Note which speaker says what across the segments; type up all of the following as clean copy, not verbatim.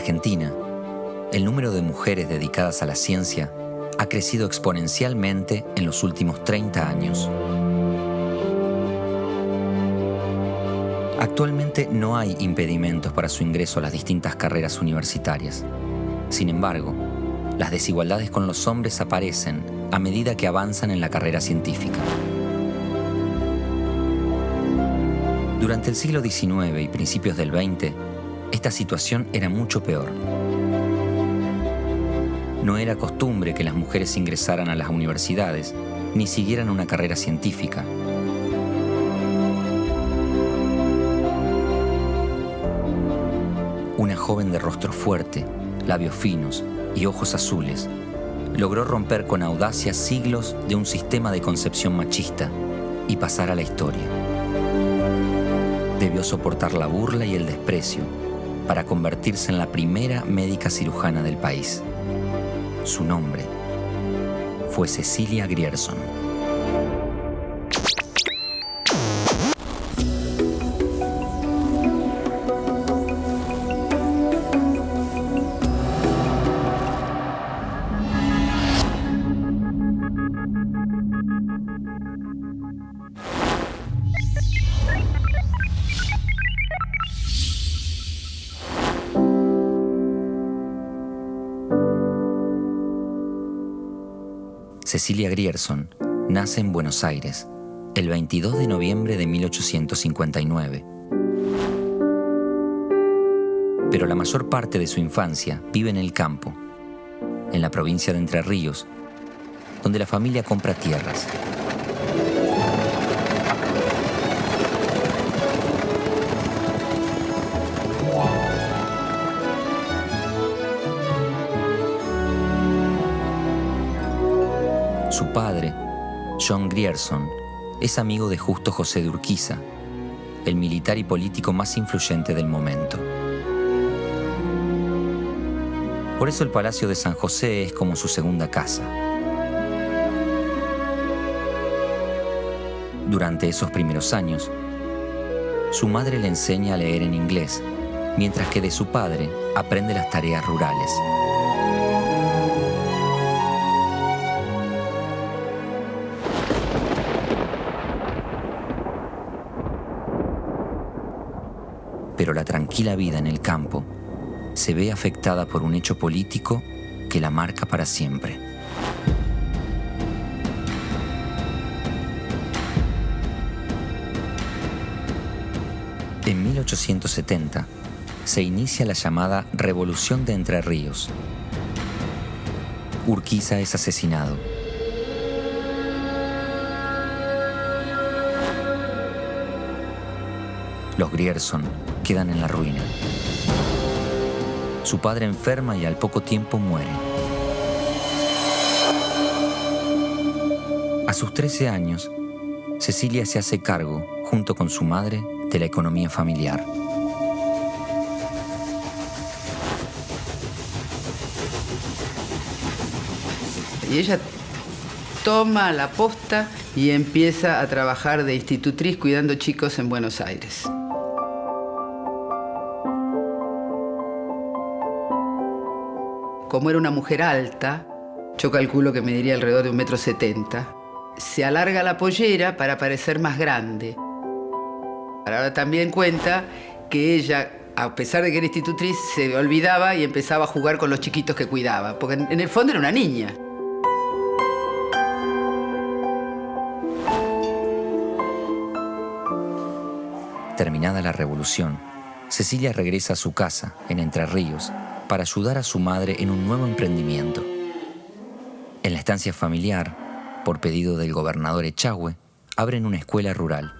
Speaker 1: Argentina, el número de mujeres dedicadas a la ciencia ha crecido exponencialmente en los últimos 30 años. Actualmente no hay impedimentos para su ingreso a las distintas carreras universitarias. Sin embargo, las desigualdades con los hombres aparecen a medida que avanzan en la carrera científica. Durante el siglo XIX y principios del XX, esta situación era mucho peor. No era costumbre que las mujeres ingresaran a las universidades ni siguieran una carrera científica. Una joven de rostro fuerte, labios finos y ojos azules logró romper con audacia siglos de un sistema de concepción machista y pasar a la historia. Debió soportar la burla y el desprecio para convertirse en la primera médica cirujana del país. Su nombre fue Cecilia Grierson. Cecilia Grierson nace en Buenos Aires el 22 de noviembre de 1859. Pero la mayor parte de su infancia vive en el campo, en la provincia de Entre Ríos, donde la familia compra tierras. Su padre, John Grierson, es amigo de Justo José de Urquiza, el militar y político más influyente del momento. Por eso el Palacio de San José es como su segunda casa. Durante esos primeros años, su madre le enseña a leer en inglés, mientras que de su padre aprende las tareas rurales. Pero la tranquila vida en el campo se ve afectada por un hecho político que la marca para siempre. En 1870 se inicia la llamada Revolución de Entre Ríos. Urquiza es asesinado. Los Grierson quedan en la ruina. Su padre enferma y al poco tiempo muere. A sus 13 años, Cecilia se hace cargo, junto con su madre, de la economía familiar.
Speaker 2: Y ella toma la posta y empieza a trabajar de institutriz cuidando chicos en Buenos Aires. Como era una mujer alta, yo calculo que mediría alrededor de 1,70 m, se alarga la pollera para parecer más grande. Ahora también cuenta que ella, a pesar de que era institutriz, se olvidaba y empezaba a jugar con los chiquitos que cuidaba, porque en el fondo era una niña.
Speaker 1: Terminada la revolución, Cecilia regresa a su casa, en Entre Ríos, para ayudar a su madre en un nuevo emprendimiento. En la estancia familiar, por pedido del gobernador Echagüe, abren una escuela rural.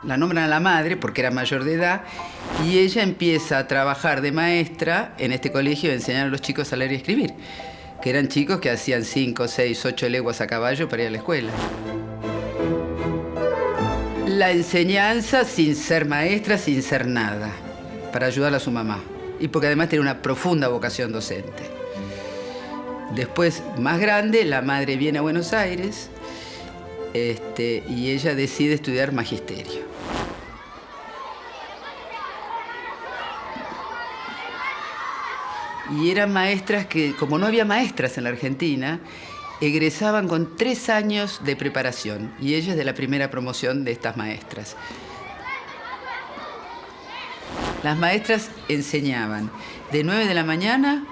Speaker 2: La nombran a la madre porque era mayor de edad y ella empieza a trabajar de maestra en este colegio y a enseñar a los chicos a leer y escribir, que eran chicos que hacían 5, 6, 8 leguas a caballo para ir a la escuela. La enseñanza sin ser maestra, sin ser nada, para ayudar a su mamá. Y porque además tiene una profunda vocación docente. Después, más grande, la madre viene a Buenos Aires y ella decide estudiar magisterio. Y eran maestras que, como no había maestras en la Argentina, egresaban con 3 años de preparación. Y ella es de la primera promoción de estas maestras. Las maestras enseñaban de 9 de la mañana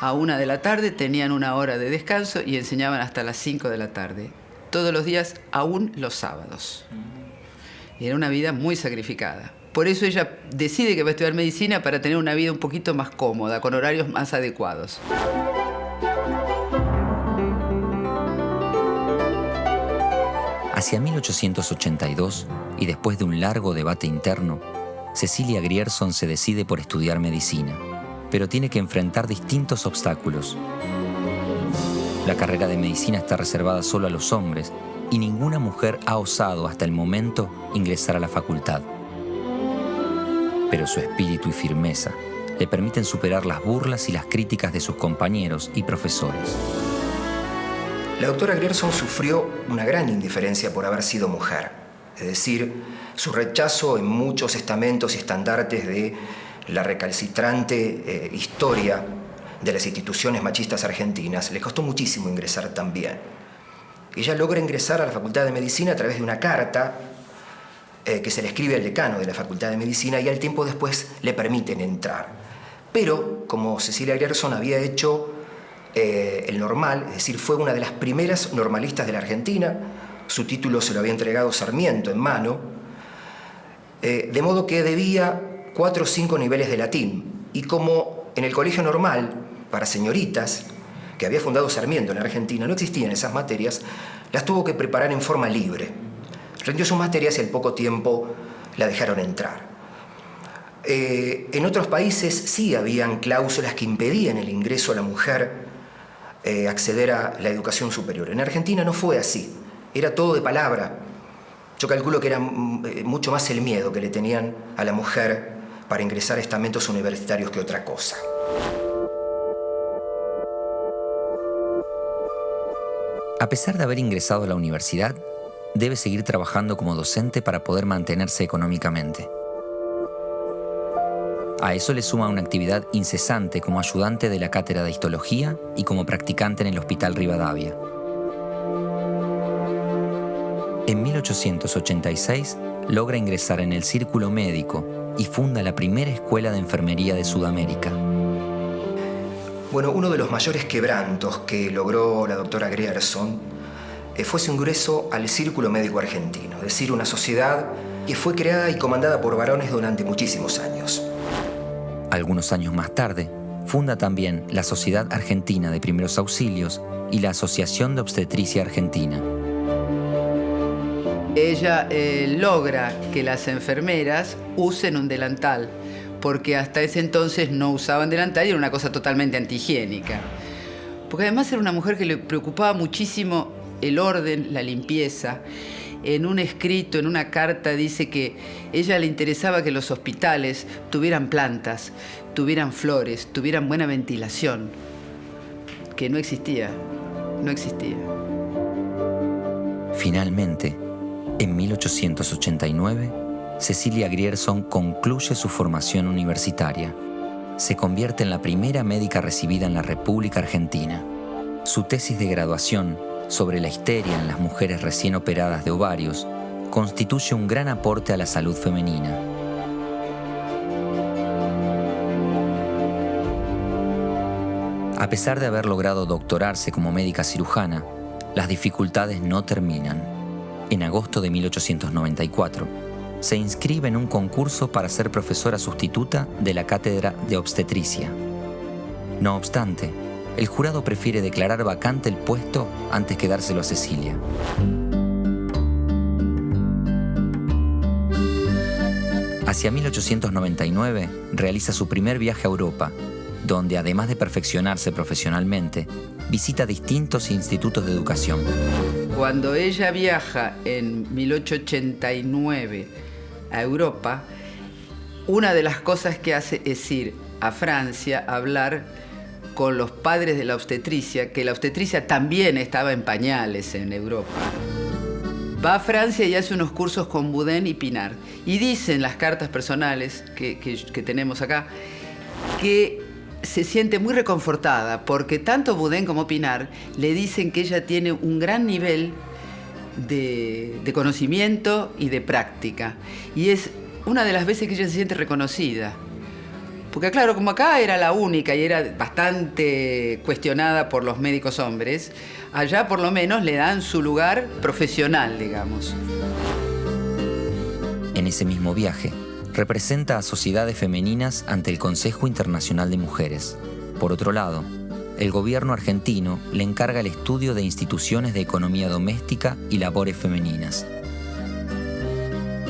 Speaker 2: a 1 de la tarde, tenían 1 hora de descanso y enseñaban hasta las 5 de la tarde. Todos los días, aún los sábados. Era una vida muy sacrificada. Por eso ella decide que va a estudiar medicina para tener una vida un poquito más cómoda, con horarios más adecuados.
Speaker 1: Hacia 1882, y después de un largo debate interno, Cecilia Grierson se decide por estudiar medicina, pero tiene que enfrentar distintos obstáculos. La carrera de medicina está reservada solo a los hombres y ninguna mujer ha osado hasta el momento ingresar a la facultad. Pero su espíritu y firmeza le permiten superar las burlas y las críticas de sus compañeros y profesores.
Speaker 3: La doctora Grierson sufrió una gran indiferencia por haber sido mujer, es decir, su rechazo en muchos estamentos y estandartes de la recalcitrante historia de las instituciones machistas argentinas. Le costó muchísimo ingresar también. Ella logra ingresar a la Facultad de Medicina a través de una carta que se le escribe al decano de la Facultad de Medicina y al tiempo después le permiten entrar. Pero, como Cecilia Grierson había hecho el normal, es decir, fue una de las primeras normalistas de la Argentina, su título se lo había entregado Sarmiento en mano, de modo que debía 4 o 5 niveles de latín. Y como en el colegio normal, para señoritas, que había fundado Sarmiento en la Argentina, no existían esas materias, las tuvo que preparar en forma libre. Rindió sus materias y al poco tiempo la dejaron entrar. En otros países sí habían cláusulas que impedían el ingreso a la mujer acceder a la educación superior. En Argentina no fue así, era todo de palabra. Yo calculo que era mucho más el miedo que le tenían a la mujer para ingresar a estamentos universitarios que otra cosa.
Speaker 1: A pesar de haber ingresado a la universidad, debe seguir trabajando como docente para poder mantenerse económicamente. A eso le suma una actividad incesante como ayudante de la cátedra de histología y como practicante en el Hospital Rivadavia. En 1886 logra ingresar en el círculo médico y funda la primera escuela de enfermería de Sudamérica.
Speaker 3: Bueno, uno de los mayores quebrantos que logró la doctora Grierson fue su ingreso al Círculo Médico Argentino, es decir, una sociedad que fue creada y comandada por varones durante muchísimos años.
Speaker 1: Algunos años más tarde, funda también la Sociedad Argentina de Primeros Auxilios y la Asociación de Obstetricia Argentina.
Speaker 2: Ella logra que las enfermeras usen un delantal, porque hasta ese entonces no usaban delantal y era una cosa totalmente antihigiénica. Porque además era una mujer que le preocupaba muchísimo el orden, la limpieza. En un escrito, en una carta, dice que a ella le interesaba que los hospitales tuvieran plantas, tuvieran flores, tuvieran buena ventilación, que no existía.
Speaker 1: Finalmente, en 1889, Cecilia Grierson concluye su formación universitaria. Se convierte en la primera médica recibida en la República Argentina. Su tesis de graduación sobre la histeria en las mujeres recién operadas de ovarios constituye un gran aporte a la salud femenina. A pesar de haber logrado doctorarse como médica cirujana, las dificultades no terminan. En agosto de 1894, se inscribe en un concurso para ser profesora sustituta de la cátedra de obstetricia. No obstante, el jurado prefiere declarar vacante el puesto antes que dárselo a Cecilia. Hacia 1899 realiza su primer viaje a Europa, donde además de perfeccionarse profesionalmente, visita distintos institutos de educación.
Speaker 2: Cuando ella viaja en 1889 a Europa, una de las cosas que hace es ir a Francia a hablar con los padres de la obstetricia, que la obstetricia también estaba en pañales en Europa. Va a Francia y hace unos cursos con Boudin y Pinard. Y dicen las cartas personales que tenemos acá que se siente muy reconfortada porque tanto Boudin como Pinar le dicen que ella tiene un gran nivel de conocimiento y de práctica. Y es una de las veces que ella se siente reconocida. Porque claro, como acá era la única y era bastante cuestionada por los médicos hombres, allá por lo menos le dan su lugar profesional, digamos.
Speaker 1: En ese mismo viaje, representa a sociedades femeninas ante el Consejo Internacional de Mujeres. Por otro lado, el gobierno argentino le encarga el estudio de instituciones de economía doméstica y labores femeninas.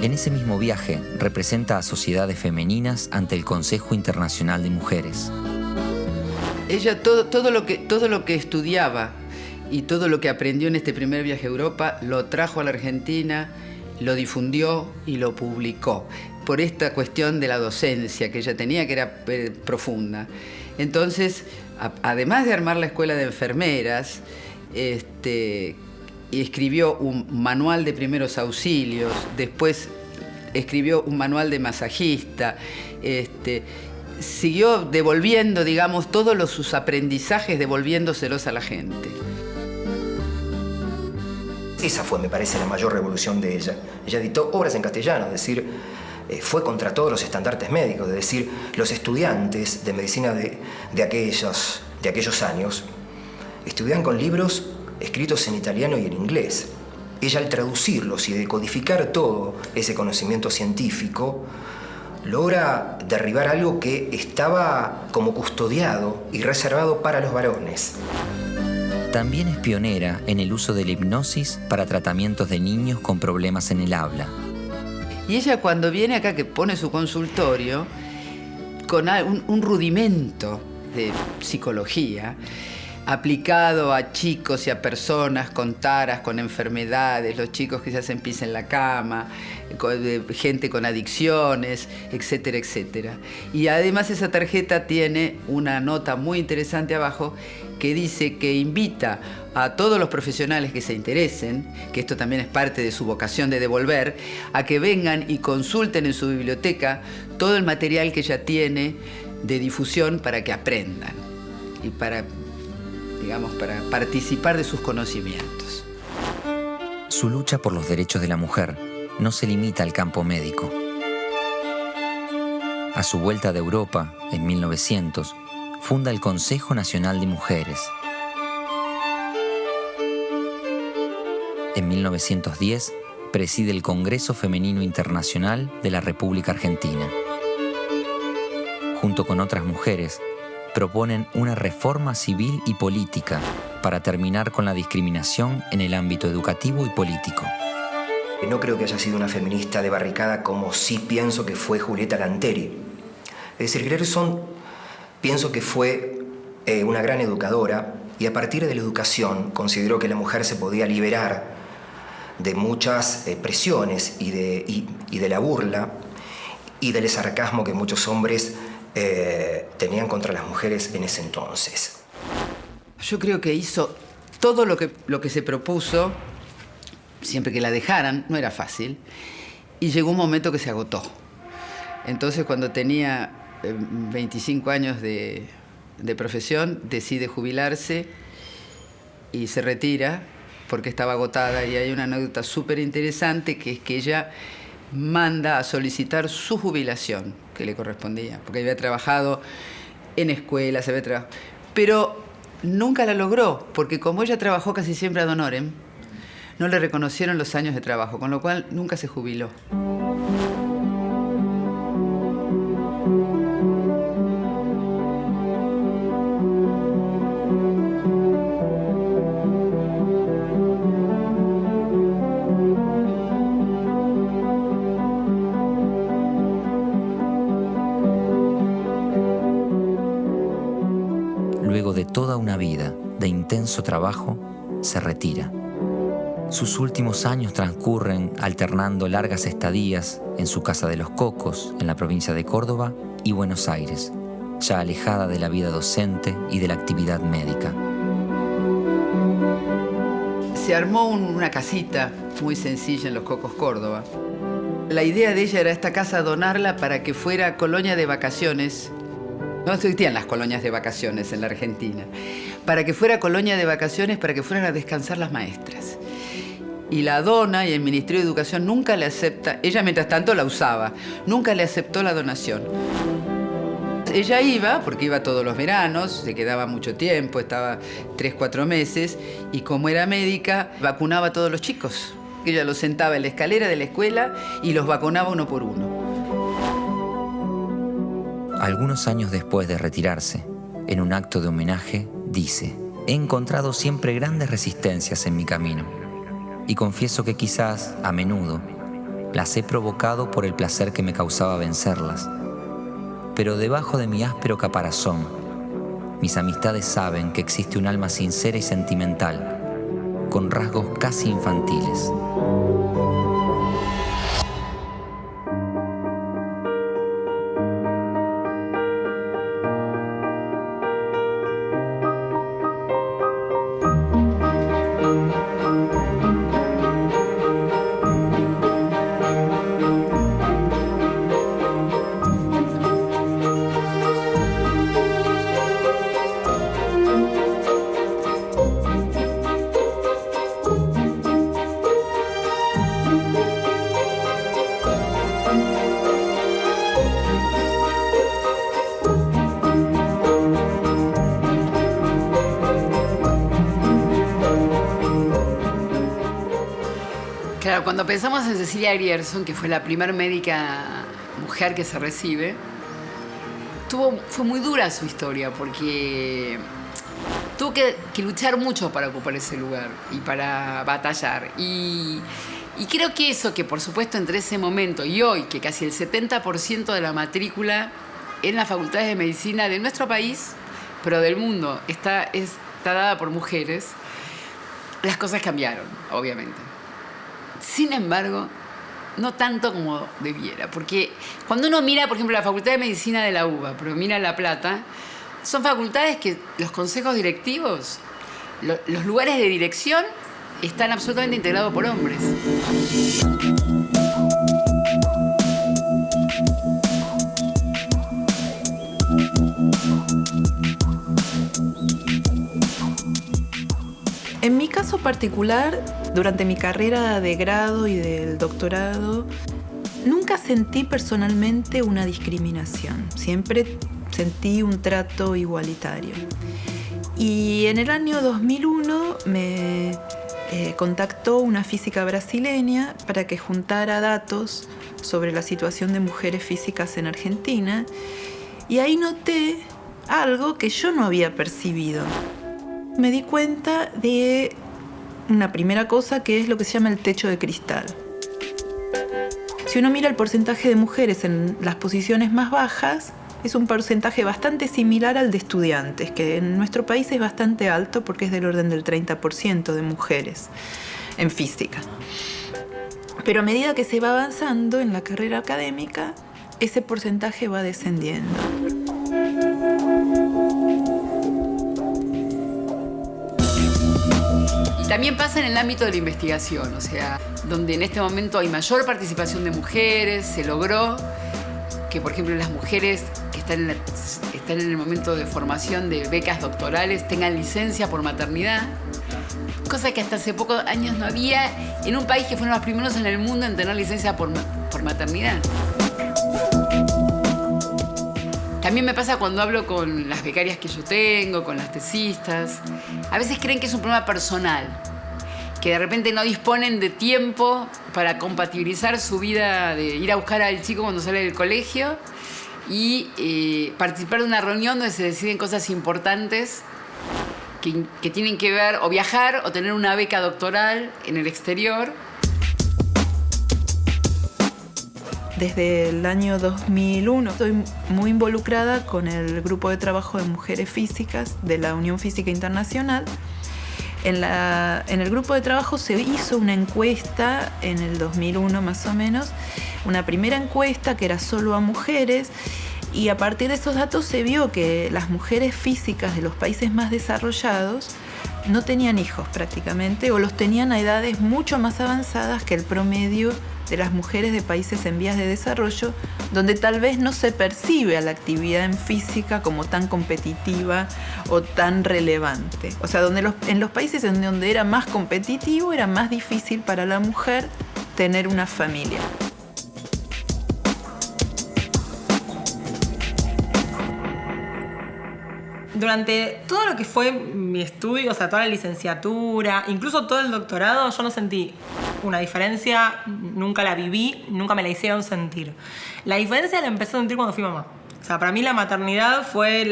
Speaker 1: En ese mismo viaje, representa a sociedades femeninas ante el Consejo Internacional de Mujeres.
Speaker 2: Ella todo lo que estudiaba y todo lo que aprendió en este primer viaje a Europa lo trajo a la Argentina, lo difundió y lo publicó por esta cuestión de la docencia que ella tenía, que era profunda. Entonces, además de armar la escuela de enfermeras, escribió un manual de primeros auxilios, después escribió un manual de masajista, siguió devolviendo, digamos, todos sus aprendizajes, devolviéndoselos a la gente.
Speaker 3: Esa fue, me parece, la mayor revolución de ella. Ella editó obras en castellano, es decir, fue contra todos los estandartes médicos, es decir, los estudiantes de medicina de aquellos años estudiaban con libros escritos en italiano y en inglés. Ella, al traducirlos y decodificar todo ese conocimiento científico, logra derribar algo que estaba como custodiado y reservado para los varones.
Speaker 1: También es pionera en el uso de la hipnosis para tratamientos de niños con problemas en el habla.
Speaker 2: Y ella, cuando viene acá, que pone su consultorio, con un rudimento de psicología, aplicado a chicos y a personas con taras, con enfermedades, los chicos que se hacen pis en la cama, gente con adicciones, etcétera, etcétera. Y además esa tarjeta tiene una nota muy interesante abajo que dice que invita a todos los profesionales que se interesen, que esto también es parte de su vocación de devolver, a que vengan y consulten en su biblioteca todo el material que ella tiene de difusión para que aprendan y para participar de sus conocimientos.
Speaker 1: Su lucha por los derechos de la mujer no se limita al campo médico. A su vuelta de Europa, en 1900, funda el Consejo Nacional de Mujeres. En 1910, preside el Congreso Femenino Internacional de la República Argentina. Junto con otras mujeres, proponen una reforma civil y política para terminar con la discriminación en el ámbito educativo y político.
Speaker 3: No creo que haya sido una feminista de barricada como sí pienso que fue Julieta Lanteri. Es decir, Grierson pienso que fue una gran educadora y a partir de la educación consideró que la mujer se podía liberar de muchas presiones y de la burla y del sarcasmo que muchos hombres tenían contra las mujeres en ese entonces.
Speaker 2: Yo creo que hizo todo lo que se propuso, siempre que la dejaran, no era fácil, y llegó un momento que se agotó. Entonces, cuando tenía 25 años de profesión, decide jubilarse y se retira porque estaba agotada. Y hay una anécdota súper interesante, que es que ella manda a solicitar su jubilación, que le correspondía, porque había trabajado en escuelas, pero nunca la logró, porque como ella trabajó casi siempre ad honorem, no le reconocieron los años de trabajo, con lo cual nunca se jubiló.
Speaker 1: Luego de toda una vida de intenso trabajo, se retira. Sus últimos años transcurren alternando largas estadías en su casa de Los Cocos, en la provincia de Córdoba, y Buenos Aires, ya alejada de la vida docente y de la actividad médica.
Speaker 2: Se armó una casita muy sencilla en Los Cocos, Córdoba. La idea de ella era esta casa donarla para que fuera colonia de vacaciones No existían las colonias de vacaciones en la Argentina. Para que fuera colonia de vacaciones, para que fueran a descansar las maestras. Y la dona y el Ministerio de Educación nunca le acepta, ella mientras tanto la usaba, nunca le aceptó la donación. Ella iba, porque iba todos los veranos, se quedaba mucho tiempo, estaba 3, 4 meses, y como era médica, vacunaba a todos los chicos. Ella los sentaba en la escalera de la escuela y los vacunaba uno por uno.
Speaker 1: Algunos años después de retirarse, en un acto de homenaje, dice: «He encontrado siempre grandes resistencias en mi camino y confieso que quizás, a menudo, las he provocado por el placer que me causaba vencerlas. Pero debajo de mi áspero caparazón, mis amistades saben que existe un alma sincera y sentimental, con rasgos casi infantiles».
Speaker 4: Claro, cuando pensamos en Cecilia Grierson, que fue la primera médica mujer que se recibe, fue muy dura su historia porque tuvo que luchar mucho para ocupar ese lugar y para batallar. Y creo que eso, que por supuesto entre ese momento y hoy, que casi el 70% de la matrícula en las facultades de medicina de nuestro país, pero del mundo, está dada por mujeres, las cosas cambiaron, obviamente. Sin embargo, no tanto como debiera, porque cuando uno mira, por ejemplo, la Facultad de Medicina de la UBA, pero mira La Plata, son facultades que los consejos directivos, los lugares de dirección, están absolutamente integrados por hombres.
Speaker 5: En mi caso particular, durante mi carrera de grado y del doctorado, nunca sentí personalmente una discriminación. Siempre sentí un trato igualitario. Y en el año 2001 me contactó una física brasileña para que juntara datos sobre la situación de mujeres físicas en Argentina. Y ahí noté algo que yo no había percibido. Me di cuenta de una primera cosa que es lo que se llama el techo de cristal. Si uno mira el porcentaje de mujeres en las posiciones más bajas, es un porcentaje bastante similar al de estudiantes, que en nuestro país es bastante alto porque es del orden del 30% de mujeres en física. Pero a medida que se va avanzando en la carrera académica, ese porcentaje va descendiendo.
Speaker 4: También pasa en el ámbito de la investigación, o sea, donde en este momento hay mayor participación de mujeres, se logró que, por ejemplo, las mujeres que están en el momento de formación de becas doctorales tengan licencia por maternidad, cosa que hasta hace pocos años no había en un país que fueron los primeros en el mundo en tener licencia por maternidad. También me pasa cuando hablo con las becarias que yo tengo, con las tesistas. A veces creen que es un problema personal, que de repente no disponen de tiempo para compatibilizar su vida de ir a buscar al chico cuando sale del colegio y participar de una reunión donde se deciden cosas importantes que tienen que ver o viajar o tener una beca doctoral en el exterior.
Speaker 5: Desde el año 2001 estoy muy involucrada con el grupo de trabajo de mujeres físicas de la Unión Física Internacional. En el grupo de trabajo se hizo una encuesta en el 2001 más o menos, una primera encuesta que era solo a mujeres, y a partir de esos datos se vio que las mujeres físicas de los países más desarrollados no tenían hijos prácticamente, o los tenían a edades mucho más avanzadas que el promedio de las mujeres de países en vías de desarrollo, donde tal vez no se percibe a la actividad en física como tan competitiva o tan relevante. O sea, en los países en donde era más competitivo, era más difícil para la mujer tener una familia.
Speaker 6: Durante todo lo que fue mi estudio, o sea, toda la licenciatura, incluso todo el doctorado, yo no sentí una diferencia, nunca la viví, nunca me la hicieron sentir. La diferencia la empecé a sentir cuando fui mamá. O sea, para mí la maternidad fue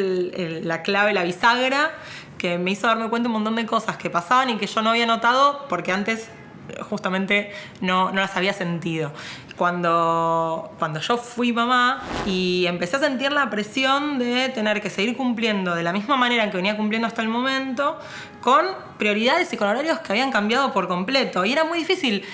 Speaker 6: la clave, la bisagra, que me hizo darme cuenta de un montón de cosas que pasaban y que yo no había notado porque antes justamente no las había sentido. Cuando yo fui mamá y empecé a sentir la presión de tener que seguir cumpliendo de la misma manera en que venía cumpliendo hasta el momento, con prioridades y con horarios que habían cambiado por completo. Y era muy difícil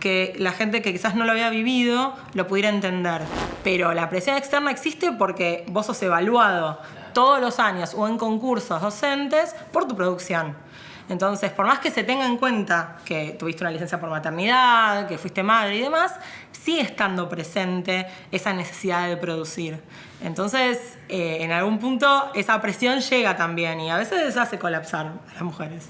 Speaker 6: que la gente que quizás no lo había vivido lo pudiera entender. Pero la presión externa existe porque vos sos evaluado todos los años o en concursos docentes por tu producción. Entonces, por más que se tenga en cuenta que tuviste una licencia por maternidad, que fuiste madre y demás, sigue estando presente esa necesidad de producir. Entonces, en algún punto, esa presión llega también y a veces hace colapsar a las mujeres.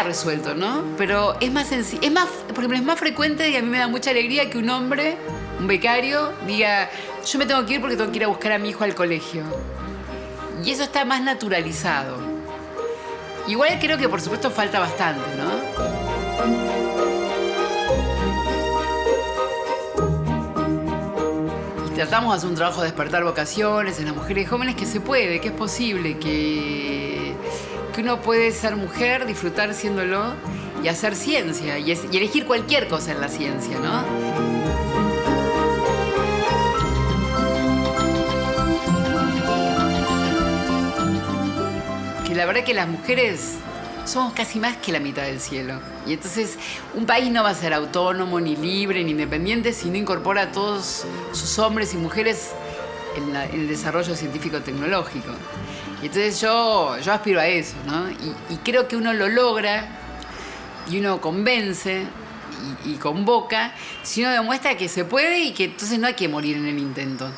Speaker 4: Resuelto, ¿no? Pero es más sencillo, por ejemplo, es más frecuente y a mí me da mucha alegría que un hombre, un becario, diga, yo me tengo que ir porque tengo que ir a buscar a mi hijo al colegio. Y eso está más naturalizado. Igual creo que por supuesto falta bastante, ¿no? Y tratamos de hacer un trabajo de despertar vocaciones en las mujeres jóvenes, que se puede, que es posible, que uno puede ser mujer, disfrutar siéndolo y hacer ciencia y elegir cualquier cosa en la ciencia, ¿no? Que la verdad que las mujeres somos casi más que la mitad del cielo. Y entonces un país no va a ser autónomo, ni libre, ni independiente si no incorpora a todos sus hombres y mujeres en el desarrollo científico-tecnológico. Y entonces yo aspiro a eso, ¿no? Y creo que uno lo logra y uno convence y convoca si uno demuestra que se puede y que entonces no hay que morir en el intento.